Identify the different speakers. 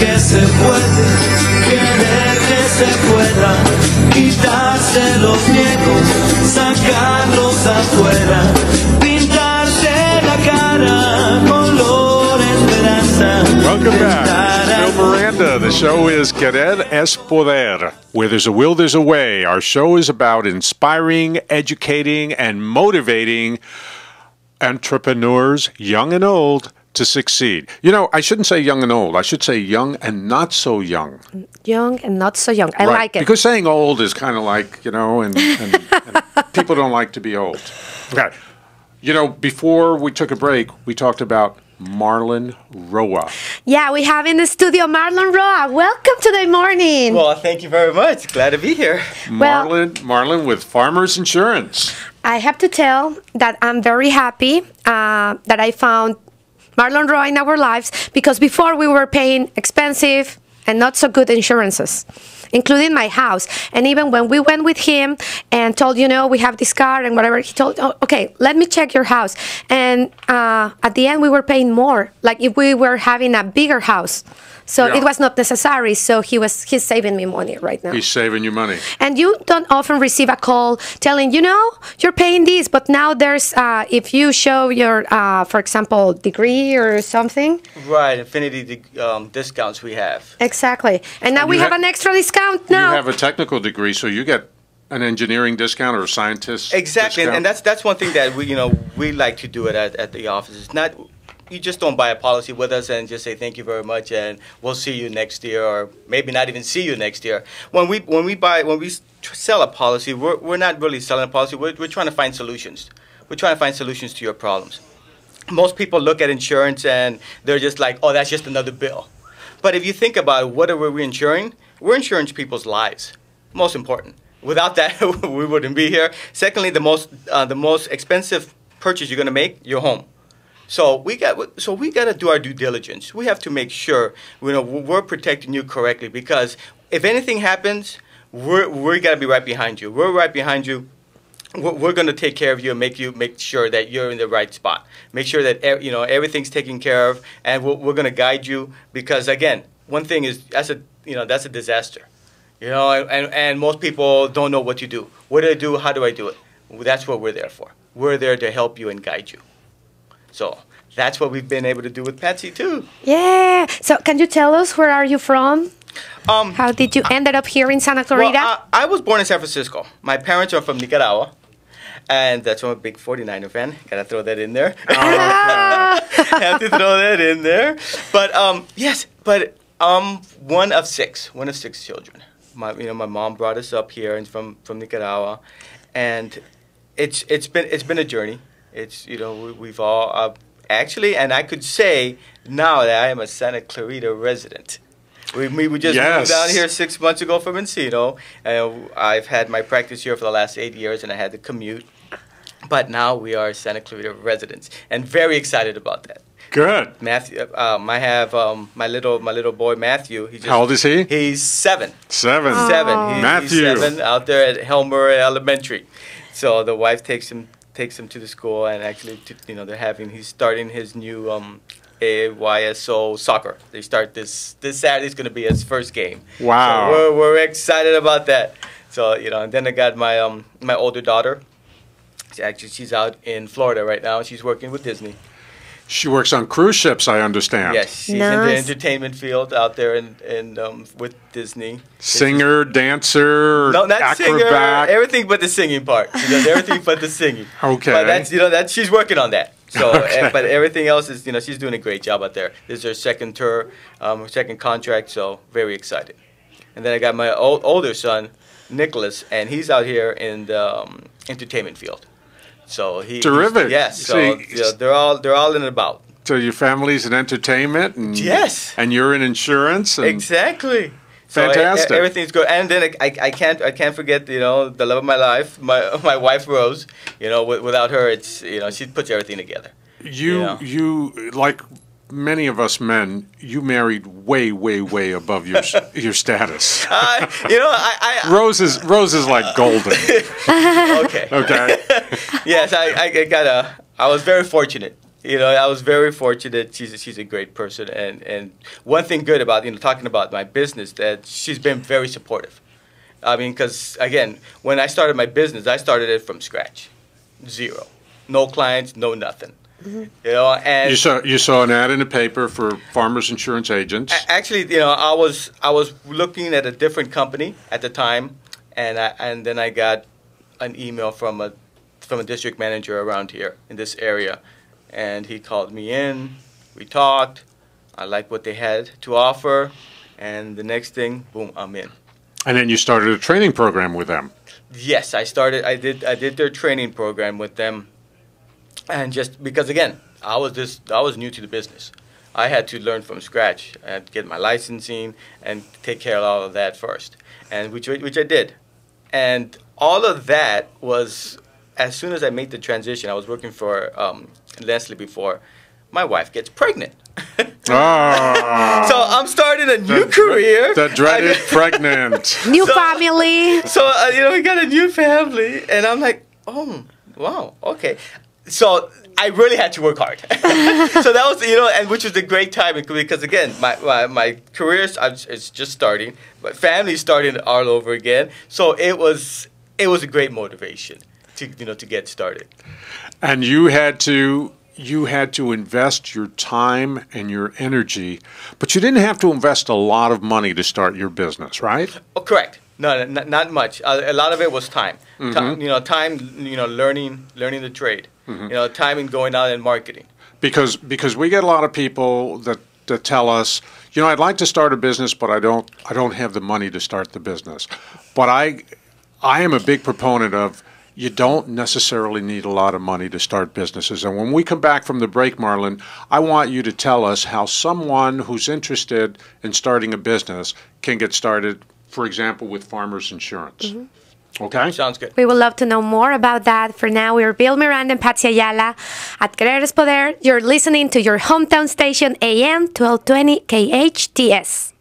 Speaker 1: que se puede, querer que se pueda, quitarse los miedos, sacarlos afuera, pintarse la cara, color esperanza.
Speaker 2: Welcome back. This is Bill Miranda. The show is Querer es Poder. Where there's a will, there's a way. Our show is about inspiring, educating, and motivating entrepreneurs, young and old, to succeed. You know, I shouldn't say young and old. I should say young and not so young.
Speaker 3: Young and not so young. I like it.
Speaker 2: Because saying old is kind of like, you know, and people don't like to be old. Okay. You know, before we took a break, we talked about Marlon Roa.
Speaker 3: Yeah, we have in the studio Marlon Roa. Welcome to the morning.
Speaker 4: Well, thank you very much. Glad to be here.
Speaker 2: Marlon with Farmers Insurance.
Speaker 3: I have to tell that I'm very happy that I found Marlon Roa in our lives, because before we were paying expensive and not so good insurances, including my house. And even when we went with him and told, you know, we have this car and whatever, he told, oh, okay, let me check your house. And at the end, we were paying more, like if we were having a bigger house. So it was not necessary. So he's saving me money right now.
Speaker 2: He's saving you money.
Speaker 3: And you don't often receive a call telling, you know, you're paying this, but now there's, if you show your, for example, degree or something.
Speaker 4: Right, affinity discounts we have.
Speaker 3: Exactly. And now we have an extra discount now.
Speaker 2: You have a technical degree, so you get an engineering discount or a scientist
Speaker 4: Exactly,
Speaker 2: discount.
Speaker 4: and that's one thing that we like to do it at the office. It's not, you just don't buy a policy with us and just say thank you very much and we'll see you next year, or maybe not even see you next year. When we sell a policy, we're not really selling a policy. We're trying to find solutions. We're trying to find solutions to your problems. Most people look at insurance and they're just like, oh, that's just another bill. But if you think about it, what are we insuring? We're insuring people's lives. Most important. Without that, we wouldn't be here. Secondly, the most expensive purchase you're going to make, your home. So we got to do our due diligence. We have to make sure we're protecting you correctly, because if anything happens, we got to be right behind you. We're right behind you. We're going to take care of you and make sure that you're in the right spot. Make sure that everything's taken care of, and we're going to guide you, because again, one thing is that's a disaster. And most people don't know what to do. What do I do? How do I do it? That's what we're there for. We're there to help you and guide you. So that's what we've been able to do with Patsy too.
Speaker 3: Yeah. So can you tell us, where are you from? How did you ended up here in Santa Clarita?
Speaker 4: Well, I was born in San Francisco. My parents are from Nicaragua. And that's why I'm a big 49er fan. Gotta throw that in there. Have to throw that in there. But yes, but one of six children. My mom brought us up here and from Nicaragua, and it's been a journey. It's we've all actually, and I could say now that I am a Santa Clarita resident. We just moved down here 6 months ago from Encino, and I've had my practice here for the last 8 years, and I had to commute. But now we are Santa Clarita residents, and very excited about that.
Speaker 2: Good.
Speaker 4: Matthew, I have my little boy Matthew.
Speaker 2: How old is he?
Speaker 4: He's 7.
Speaker 2: 7.
Speaker 4: Aww. 7.
Speaker 2: Matthew.
Speaker 4: He's 7 out there at Helmer Elementary. So the wife takes him to the school, and actually, he's starting his new AYSO soccer. They start this Saturday. Is going to be his first game.
Speaker 2: Wow.
Speaker 4: So we're excited about that. So and then I got my my older daughter. She's out in Florida right now. She's working with Disney.
Speaker 2: She works on cruise ships, I understand.
Speaker 4: Yes, she's in the entertainment field out there with Disney.
Speaker 2: Singer, dancer,
Speaker 4: no, not
Speaker 2: acrobat.
Speaker 4: Singer, everything but the singing part. She does everything but the singing.
Speaker 2: Okay.
Speaker 4: But she's working on that. So,
Speaker 2: okay.
Speaker 4: But everything else is, she's doing a great job out there. This is her second tour, her second contract, so very excited. And then I got my older son, Nicholas, and he's out here in the entertainment field. So
Speaker 2: terrific.
Speaker 4: Yes. So they're all in and about.
Speaker 2: So your family's in entertainment, and
Speaker 4: yes,
Speaker 2: and you're in insurance. And
Speaker 4: exactly.
Speaker 2: Fantastic.
Speaker 4: So everything's good. And then I can't forget the love of my life, my wife Rose. Without her, it's she puts everything together.
Speaker 2: You like many of us men, you married way, way, way above your status. Rose is like golden.
Speaker 4: Okay.
Speaker 2: Okay.
Speaker 4: Yes, I was very fortunate. I was very fortunate. She's a great person, and one thing good about talking about my business, that she's been very supportive. I mean, because again, when I started my business, I started it from scratch, zero, no clients, no nothing. And
Speaker 2: you saw an ad in the paper for farmers insurance agents.
Speaker 4: Actually, I was looking at a different company at the time, and then I got an email from a district manager around here in this area, and he called me in. We talked. I liked what they had to offer, and the next thing, boom, I'm in.
Speaker 2: And then you started a training program with them.
Speaker 4: Yes, I did their training program with them, and just because again, I was new to the business. I had to learn from scratch. I had to get my licensing and take care of all of that first, and which I did. And all of that was, as soon as I made the transition, I was working for Leslie before, my wife gets pregnant.
Speaker 2: Ah,
Speaker 4: So I'm starting a new career.
Speaker 2: the dreaded pregnant.
Speaker 3: New family.
Speaker 4: So, we got a new family, and I'm like, oh, wow, okay. So I really had to work hard. So that was, and which was a great time, because again, my career is just starting, my family's starting all over again. So it was a great motivation to get started.
Speaker 2: And you had to invest your time and your energy, but you didn't have to invest a lot of money to start your business, right?
Speaker 4: Oh, correct. No, not much. A lot of it was time.
Speaker 2: Mm-hmm.
Speaker 4: Time, learning the trade.
Speaker 2: Mm-hmm.
Speaker 4: Time in going out and marketing.
Speaker 2: Because we get a lot of people that tell us, I'd like to start a business, but I don't have the money to start the business. But I am a big proponent of, you don't necessarily need a lot of money to start businesses. And when we come back from the break, Marlon, I want you to tell us how someone who's interested in starting a business can get started, for example, with Farmers Insurance.
Speaker 3: Mm-hmm.
Speaker 2: Okay?
Speaker 4: Sounds good.
Speaker 3: We would love to know more about that. For now, we are Bill Miranda and Patsy Ayala at Querer es Poder. You're listening to your hometown station, AM 1220 KHTS.